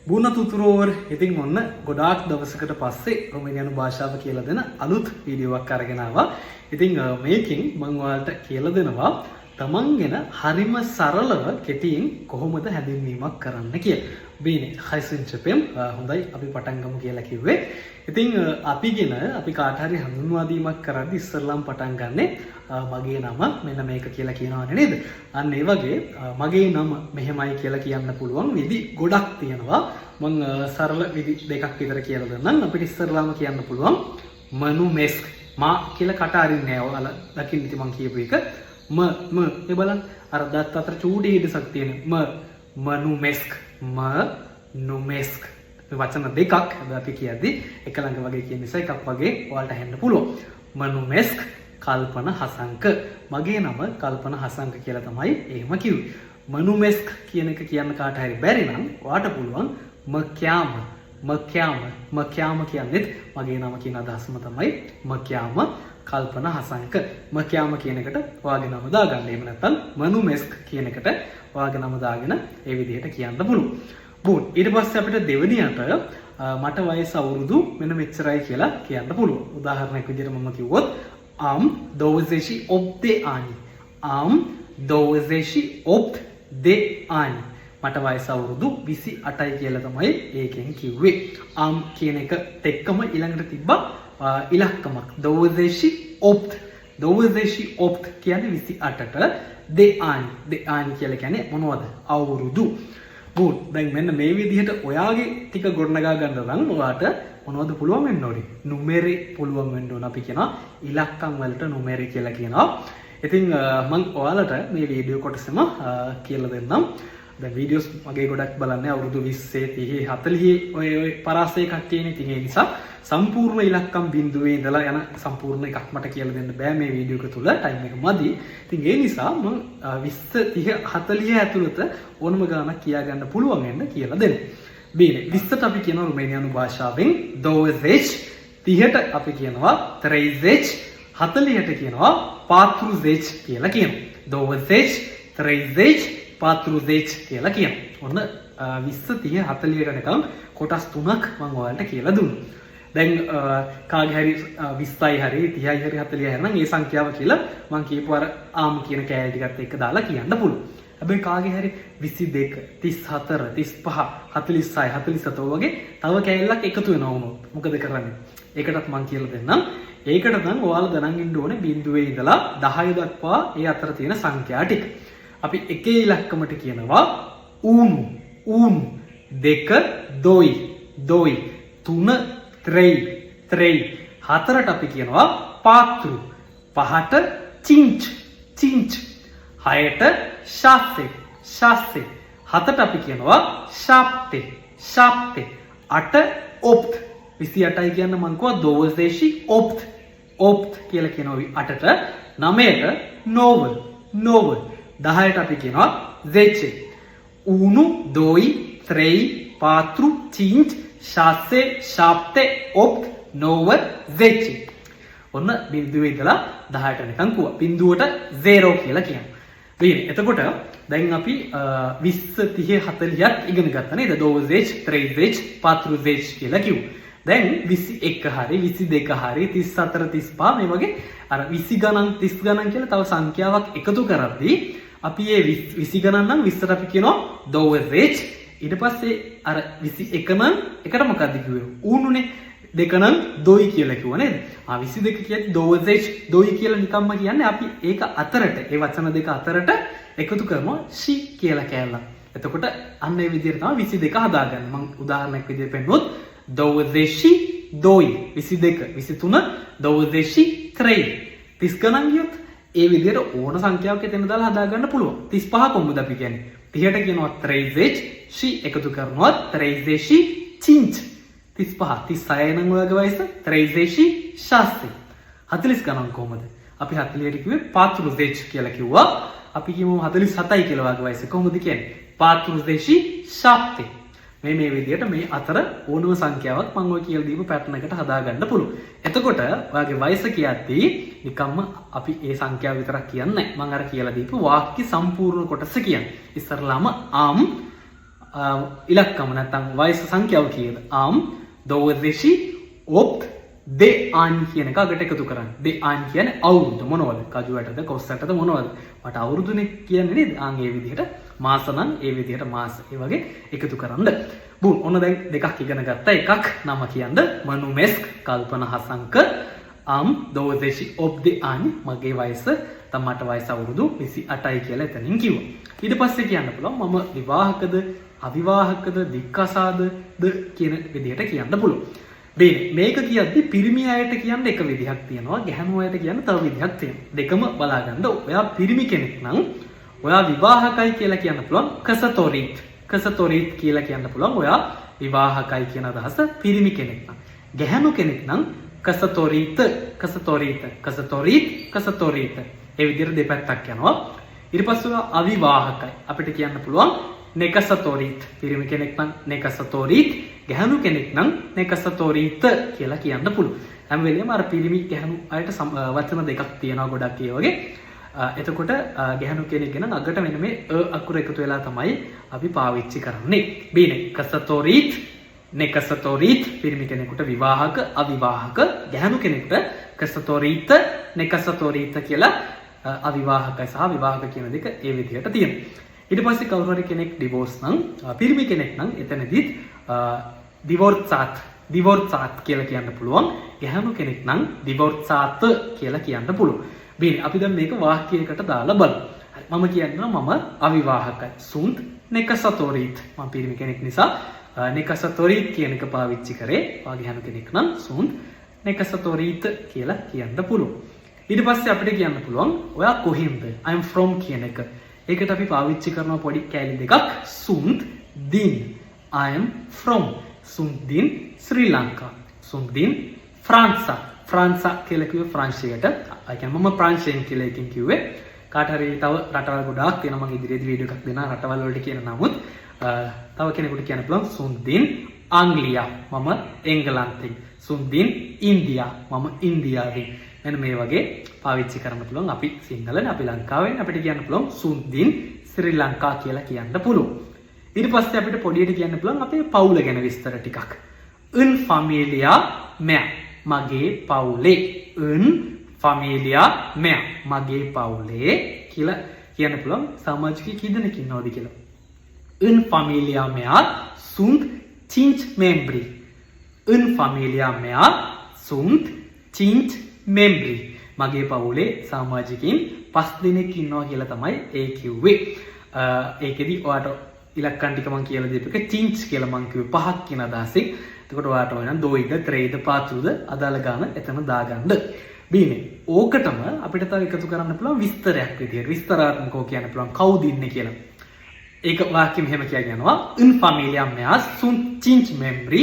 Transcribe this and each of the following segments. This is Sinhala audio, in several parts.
බුණ තුතුරෝවර් ඉතින් ඔන්න ගොඩාක් දවසකට පස්සේ රොමේනියානු භාෂාව කියලා දෙන අලුත් වීඩියෝවක් අරගෙන ආවා. ඉතින් මේකෙන් මම ඔයාලට කියලා දෙනවා තමන් ගැන හරිම සරලව කෙටියෙන් කොහොමද හැඳින්වීමක් කරන්න කියලා. බීනේ හයිසෙන්චපෙම් හොඳයි අපි පටන් ගමු කියලා කිව්වේ. ඉතින් අපි කාට හරි හඳුන්වා දීමක් කරද්දි ඉස්සෙල්ලාම පටන් ගන්නෙ මගේ නම මෙන්න මේක කියලා කියනවනේ නේද? අන්න ඒ වගේ මගේ නම මෙහෙමයි කියලා කියන්න පුළුවන් විදි ගොඩක් තියෙනවා. මම සරල විදි දෙකක් විතර කියලා දෙන්නම්. අපිට ඉස්සෙල්ලාම කියන්න පුළුවන් මනු මෙස්ක් මා කියලා කට අරින්නේ නැහැ. ඔයාලා දකින්න ඉතින් මම කියපු එක ඒ බලන්න අර දත් අතර චූටි හිඩසක් තියෙන මනු මෙස්ක් නුමෙස්ක් වචන දෙකක් අපි කියද්දී එක ළඟ වගේ කියන නිසා එකක් වගේ ඔයාලට අහෙන්න පුළුවන්. මනුමෙස්ක් කල්පන හසංක මගේ නම කල්පන හසංක කියලා තමයි එහෙම කිව්වේ. මනුමෙස්ක් කියන එක කියන්න කාට හරි බැරි නම් ඔයාට පුළුවන් මක්‍යාම කියන්නේත් මගේ නම කියන අදහසම තමයි මක්‍යාම කල්පන හසංක. මක්‍යාම කියන එකට ඔයාගේ නම දාගන්න. එහෙම නැත්නම් මනුමෙස්ක් කියන එකට ඔයාගේ නම දාගෙන ඒ විදිහට කියන්න පුළුවන්. බුන් ඊට පස්සේ අපිට දෙවෙනියට මට වයස අවුරුදු මෙන්න මෙච්චරයි කියලා කියන්න පුළුවන්. උදාහරණයක් විදිහට මම කිව්වොත් am 28 ani. am 28 ani. මට වයස අවුරුදු 28යි කියලා තමයි ඒකෙන් කිව්වේ. am කියන එකට එක්කම ඊළඟට තිබ්බා ඉලක්කමක් 28 කියන්නේ 28ට දෙආනි කියලා කියන්නේ මොනවද? අවුරුදු. බුන් දැන් මෙන්න මේ විදිහට ඔයාගේ ටික ගොඩනගා ගන්න නම් ඔයාට මොනවද පුළුවන් වෙන්න ඕනේ? නුමෙරි පුළුවන් වෙන්න ඕන. අපි කියනවා ඉලක්කම් වලට නුමෙරි කියලා කියනවා. ඉතින් මම ඔයාලට මේ වීඩියෝ කොටසම කියලා දෙන්නම්. දැන් වීඩියෝස් මගේ ගොඩක් බලන්නේ අවුරුදු 20 30 40 ඔය පරාසය කට්ටියනේ. ඉතින් ඒ නිසා සම්පූර්ණ ඉලක්කම් බිඳුවේ ඉඳලා යන සම්පූර්ණ එකක් මට කියලා දෙන්න බෑ මේ වීඩියෝ එක තුල. ටයිම් එක මදි. ඉතින් ඒ නිසා මම 20 30 40 ඇතුළත ඕනම ගානක් කියා ගන්න පුළුවන් වෙන්න කියලා දෙන්න. බීනේ 20ට අපි කියනවා රුමේනියානු භාෂාවෙන් 20, 30ට අපි කියනවා 30, 40ට කියනවා 40 කියලා කියනවා. 20, 30, 40 කියලා කියනවා. ඔන්න 20 30 40ට නිකන් කොටස් තුනක් මම ඔයාලට කියලා දුන්නා. දැන් කාගේ හරි 20යි හරි 30යි හරි 40යි හරි නම් ඒ සංඛ්‍යාව කියලා මම කියපු අර ආම් කියන කෑලි ටිකත් එක්ක දාලා කියන්න පුළුවන්. හැබැයි කාගේ හරි 22 34 35 46 47 වගේ තව කෑල්ලක් එකතු වෙනවා වුණොත් මොකද කරන්නේ? ඒකටත් මම කියලා දෙන්නම්. ඒකට නම් ඔයාලා දැනන් ඉන්න ඕනේ බිඳුවේ ඉඳලා 10 දක්වා ඒ අතර තියෙන සංඛ්‍යා ටික. අපි එකේ ඉලක්කමට කියනවා ඌනු දෙක දොයි තුන ත්‍රෙයි හතරට අපි කියනවා පාත්‍රු පහට චින්ච් හයට ශාස්තේ හතට අපි කියනවා ශාප්තේ අට ඔප්ත් 28යි කියන්න මං කිව්වා දෝවසේෂි ඔප්ත් කියලා කියනවා අටට නවයට නෝවල් 10ට අපි කියනවා zeche unu doi trei patru cinci shase shapte opt nove zeche ඔන්න බිඳුවේ ඉඳලා 10ට නිකන් කිව්වා. බිඳුවට 0 කියලා කියනවා. ඊට එතකොට දැන් අපි 20 30 40ක් ඉගෙන ගත්තා නේද? 20 30 40 කියලා කිව්වා. දැන් 21 හරි 22 හරි 34 35 මේ වගේ අර 20 ගණන් 30 ගණන් කියලා තව සංඛ්‍යාවක් එකතු කරද්දී අපි මේ 20 ගණන් නම් 20ට අපි කියනවා 20 ඊට පස්සේ අර 21 නම් එකට මොකක්ද කිව්වේ? ඌනුනේ. දෙක නම් දොයි කියලා කිව්වා නේද? 22 කියද්දි 20 දොයි කියලා නිකම්ම කියන්නේ අපි ඒක අතරට ඒ වචන දෙක අතරට එකතු කරනවා ෂි කියලා කෑල්ලක්. එතකොට අන්න ඒ විදිහට තමයි 22 හදාගන්නේ. මම උදාහරණයක් විදිහට පෙන්නොත් 22 දොයි 22 23 22 ත්‍රේ 30 ගණන් ගියොත් ඒ විදිහට ඕන සංඛ්‍යාවක් එතන දාලා හදාගන්න පුළුවන්. 35 කොහොමද අපි කියන්නේ? 30ට කියනවා 30 ෂි එකතු කරනවා 30 චින්ච් 35 36 නම් ඔයගේ වයස 30 ශාස්ත්‍රි 40 ගණන් කොහොමද? අපි 40ට කිව්වේ 40 කියලා කිව්වා. අපි කියමු 47යි කියලා වගේ වයස කොහොමද කියන්නේ? 40 ශාප්තේ මේ විදිහට මේ අතර ඕනම සංඛ්‍යාවක් මම ඔය කියලා දීපු පැටර්න් එකට හදාගන්න පුළුවන්. එතකොට ඔයාගේ වයස කියද්දී නිකම්ම අපි ඒ සංඛ්‍යාව විතරක් කියන්නේ නැහැ. මම අර කියලා දීපු වාක්‍ය සම්පූර්ණ කොටස කියන්නේ. ඉස්සරලාම am ඉලක්කම නැත්නම් වයස සංඛ්‍යාව කීයද? am 20 opt de an කියන එක අගට එකතු කරන්න. de an කියන්නේ අවුරුදු මොනවද? කජුවටද කොස්සටද මොනවද? මට අවුරුදුනේ කියන්නේ නේද? ආන් ඒ විදිහට මාස නම් ඒ විදිහට මාස ඒ වගේ එකතු කරන්න. බුන් ඔන්න දැන් දෙකක් ඉගෙන ගත්තා. එකක් නම කියන්න මනුමෙස්ක් කල්පනා Hasanka am 20 opt de an මගේ වයස තමට වයස අවුරුදු 28යි කියලා එතනින් කිව්වා. ඊට පස්සේ කියන්න පුළුවන් මම විවාහකද අවිවාහකද දික්කසාද කියන විදිහට කියන්න පුළුවන්. මේක කියද්දි පිරිමි අයට කියන්න එක විදිහක් තියෙනවා, ගැහැණු අයට කියන්න තව විදිහක් තියෙනවා. දෙකම බලාගන්න. ඔයා පිරිමි කෙනෙක් නම් ඔයා විවාහකයි කියලා කියන්න පුළුවන් කසතොරිත්. කසතොරිත් කියලා කියන්න පුළුවන් ඔයා විවාහකයි කියන අදහස පිරිමි කෙනෙක් නම්. ගැහැණු කෙනෙක් නම් කසතොරිත කසතොරිත කසතොරිත් කසතොරිත. ඒ විදිහට දෙපැත්තක් යනවා. ඊට පස්සේ ඔයා අවිවාහකයි. අපිට කියන්න පුළුවන් නෙකසතොරිත්. පිරිමි කෙනෙක් නම් නෙකසතොරිත්, ගැහැණු කෙනෙක් නම් නෙකසතොරිත කියලා කියන්න පුළුවන්. හැම වෙලේම අර පිරිමි ගැහැණු අයට වචන දෙකක් තියෙනවා ගොඩක් ඒ වගේ. එතකොට ගැහැණු කෙනෙක් ගැන අගට වෙන මේ අකුර එකතු වෙලා තමයි අපි පාවිච්චි කරන්නේ. බීනේ කසතොරිත් නෙකසතොරිත් පිරිමි කෙනෙකුට විවාහක අවිවාහක, ගැහැණු කෙනෙකුට කසතොරිත නෙකසතොරිත කියලා අවිවාහකයි සහ විවාහක කියන දෙක ඒ විදිහට තියෙනවා. ඊට පස්සේ කවුරු හරි කෙනෙක් ඩිවෝර්ස් නම් පිරිමි කෙනෙක් නම් එතනදිත් දිවෝර්සාත් කියලා කියන්න පුළුවන්. ගැහැණු කෙනෙක් නම් දිවෝර්සාත කියලා කියන්න පුළුවන්. බීනේ අපි දැන් මේක වාක්‍යයකට දාලා බලමු. මම කියනවා මම අවිවාහකයි. සුන්ත් නෙකසතොරිත්. මම පිරිමි කෙනෙක් නිසා නෙකසතොරිත් කියන එක පාවිච්චි කරේ. ගැහැණු කෙනෙක් නම් සුන්ත් නෙකසතොරිත් කියලා කියන්න පුළුවන්. ඊට පස්සේ අපිට කියන්න පුළුවන් ඔයා කොහෙන්ද? I am from කියන එක. ඒකට අපි පාවිච්චි කරන පොඩි කැලි දෙකක් සුන්ත් දින්. I am from සුන්ත් දින් ශ්‍රී ලංකා. සුන්ත් දින් ෆ්‍රාන්සා. ෆ්‍රාන්සා කියලා කිව්වේ ප්‍රංශයට. ඒ කියන්නේ මම ප්‍රංශයෙන් කියලා එකකින් කිව්වේ. කාට හරි තව රටවල් ගොඩාක් තියෙනවා මම ඉදිරියේදී වීඩියෝ එකක් දෙනවා රටවල් වලට කියන නමුත් තව කෙනෙකුට කියන්න පුළුවන් සුන්ත් දින් ආංග්ලියා. මම එංගලන්තෙන්. සුන්ත් දින් ඉන්දියා. මම ඉන්දියාවෙන්. මෙන්න මේ වගේ පාවිච්චි කරන්න පුළුවන්. අපි සිංහලනේ අපි ලංකාවෙන් අපිට කියන්න පුළුවන් සුන්ත් දින් ශ්‍රී ලංකා කියලා කියන්න පුළුවන්. ඊට පස්සේ අපිට පොඩියට කියන්න පුළුවන් අපේ පවුල ගැන විස්තර ටිකක්. un familia mea මගේ පවුලේ. un familia mea මගේ පවුලේ කියලා කියන්න පුළුවන්. සමාජික කී දෙනෙක් ඉන්නවද කියලා. un familia mea sunt 5 membri. un familia mea sunt 5 membri. මගේ පවුලේ සමාජිකින් 5 දෙනෙක් ඉන්නවා කියලා තමයි ඒ කිව්වේ. ඒකෙදි ඔයාට ඉලක්කම් ටික මම කියලා දීපු එක චින්ච් කියලා මම කිව්වේ 5ක් කියන අදහසින්. එතකොට ඔයාට වෙන දොයිද, ත්‍රේද, පාතුද අදාළ ගාන එතන දාගන්න. බීනේ. ඕකටම අපිට තව එකතු කරන්න පුළුවන් විස්තරයක් විදියට. විස්තරාත්මකව කියන්න පුළුවන් කවුද ඉන්නේ කියලා. ඒක වාක්‍ය මෙහෙම කියනවා. un familia mea sunt 5 membri.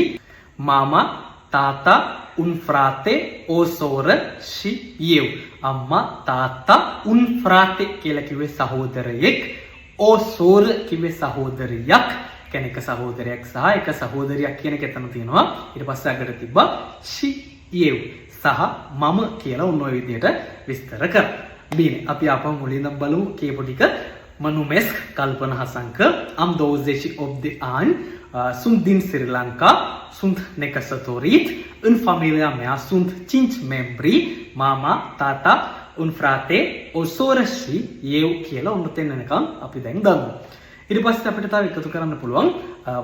Mama, tata, un frate, o soră și eu. අම්මා, තාත්තා, un frate කියලා කිව්වේ සහෝදරයෙක්. o soră කිව්වේ සහෝදරියක්. කෙනෙක් සහෝදරයෙක් සහ එක සහෝදරියක් කියන එක එතන තියෙනවා. ඊට පස්සේ අගට තිබ්බා she you සහ මම කියලා ඔන්න ඔය විදිහට විස්තර කරා. බීනේ අපි ආපහු මුලින්ම බලමු කියපු ටික. මනුමෙස්ක් කල්පනා Hasanka am 20 opt de ani sunt din Sri Lanka, sunt necăsătorit, în familia mea sunt 5 membri, mama, tata, un frate, o soră și eu කියලා ඔන්න තෙන්නකම් අපි දැන් දන්නවා. ඊට පස්සේ අපිට තව එකතු කරන්න පුළුවන්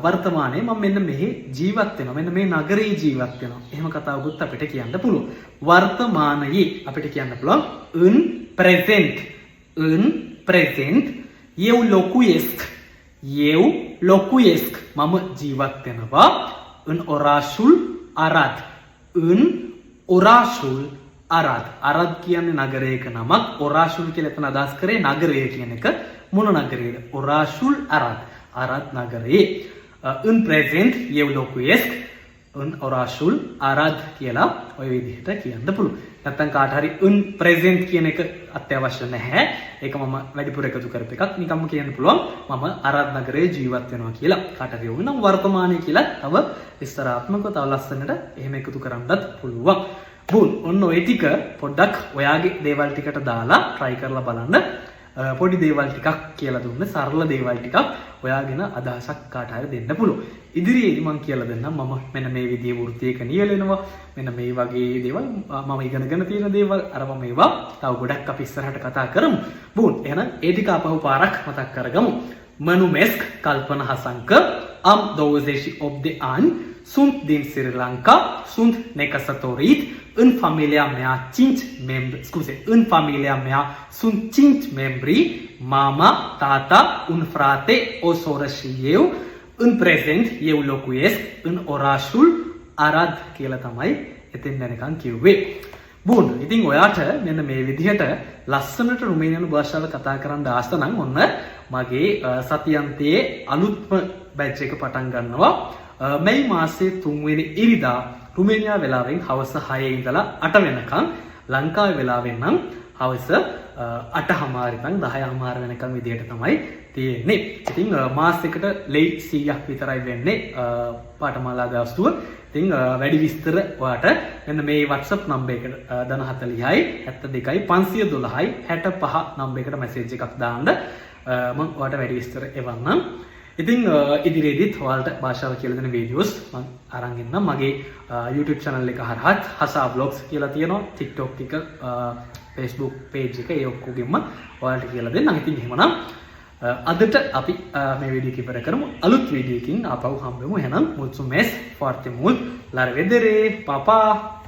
වර්තමානයේ මම මෙන්න මෙහි ජීවත් වෙනවා. මෙන්න මේ නගරේ ජීවත් වෙනවා. එහෙම කතාවකුත් අපිට කියන්න පුළුවන්. වර්තමානයේ අපිට කියන්න පුළුවන් în prezent. În prezent eu locuiesc. Eu locuiesc. මම ජීවත් වෙනවා în orașul Arad. în orașul Arad. Arad කියන්නේ නගරයක නමක්. orașul කියලා එතන අදහස් කරේ නගරය කියන එක. මොන නගරයද? orașul Arad. Arad නගරේ. în prezent eu locuiesc în orașul Arad කියලා ඔය විදිහට කියන්න පුළුවන්. නැත්තම් කාට හරි in present කියන එක අත්‍යවශ්‍ය නැහැ. ඒක මම වැඩිපුර එකතු කරපු එකක්. නිකම්ම කියන්න පුළුවන් මම අරාද් නගරයේ ජීවත් වෙනවා කියලා. කාට හරි ඕන නම් වර්තමානයේ කියලා තව විස්තරාත්මකව තව ලස්සනට එහෙම එකතු කරන්නත් පුළුවන්. බුන් ඔන්න ඔය ටික පොඩ්ඩක් ඔයාගේ දේවල් ටිකට දාලා try කරලා බලන්න. පොඩි දේවල් ටිකක් කියලා දුන්න සරල දේවල් ටිකක් ඔයාගෙන අදහසක් කාට හරි දෙන්න පුළුවන්. ඉදිරියේදී මම කියලා දෙන්නම් මම මෙන්න මේ විදිහේ වෘත්තියක නියැලෙනවා. මෙන්න මේ වගේ දේවල් මම ඉගෙනගෙන තියෙන දේවල් අර මම මේවා තව ගොඩක් අපි ඉස්සරහට කතා කරමු. බුන් එහෙනම් ඒ ටික අපහු පාරක් මතක් කරගමු. Manumesk Kalpana Hasanka am 28 ani sunt din Sri Lanka, sunt necăsătorit, în familia mea 5 membri, în familia mea sunt 5 membri, mama, tata, un frate, o soră și eu. În prezent eu locuiesc în orașul Arad කියලා තමයි එතෙන් යනකම් කිව්වේ. බුන් ඉතින් ඔයාට මෙන්න මේ විදිහට ලස්සනට රුමේනියානු භාෂාව කතා කරන්න ආස නම් ඔන්න මගේ සතියන්තයේ අලුත්ම බැච් එක පටන් ගන්නවා. මේ මාසයේ 3 වෙනි ඉරිදා රුමේනියා වෙලාවෙන් හවස 6 ඉඳලා 8 වෙනකම් ලංකාවේ වෙලාවෙන් නම් හවස 8:00 ඉඳන් 10:00 වෙනකම් විදිහට තමයි තියෙන්නේ. ඉතින් මාසයකට ලේට් 100ක් විතරයි වෙන්නේ පාඨමාලා දවස්තුව. ඉතින් වැඩි විස්තර ඔයාට මෙන්න මේ WhatsApp නම්බර් එකට 040යි 72යි 512යි 65 නම්බර් එකට මැසේජ් එකක් දාන්න මම ඔයාට වැඩි විස්තර එවන්නම්. ඉතින් ඉදිරියේදීත් ඔයාලට භාෂාව කියලා දෙන වීඩියෝස් මම අරන් එන්නම්. මගේ YouTube channel එක හරහත් හසා vlogs කියලා තියෙනවා. TikTok එක Facebook page එක ඒ ඔක්කොගෙම ඔයාලට කියලා දෙන්නම්. ඉතින් එහෙමනම් අදට අපි මේ වීඩියෝ එක ඉවර කරමු. අලුත් වීඩියෝ එකකින් ආපහු හම්බෙමු. එහෙනම් මුත්සු මෙස් ෆෝර්ටි මුල් ලාර වෙදරේ පාපා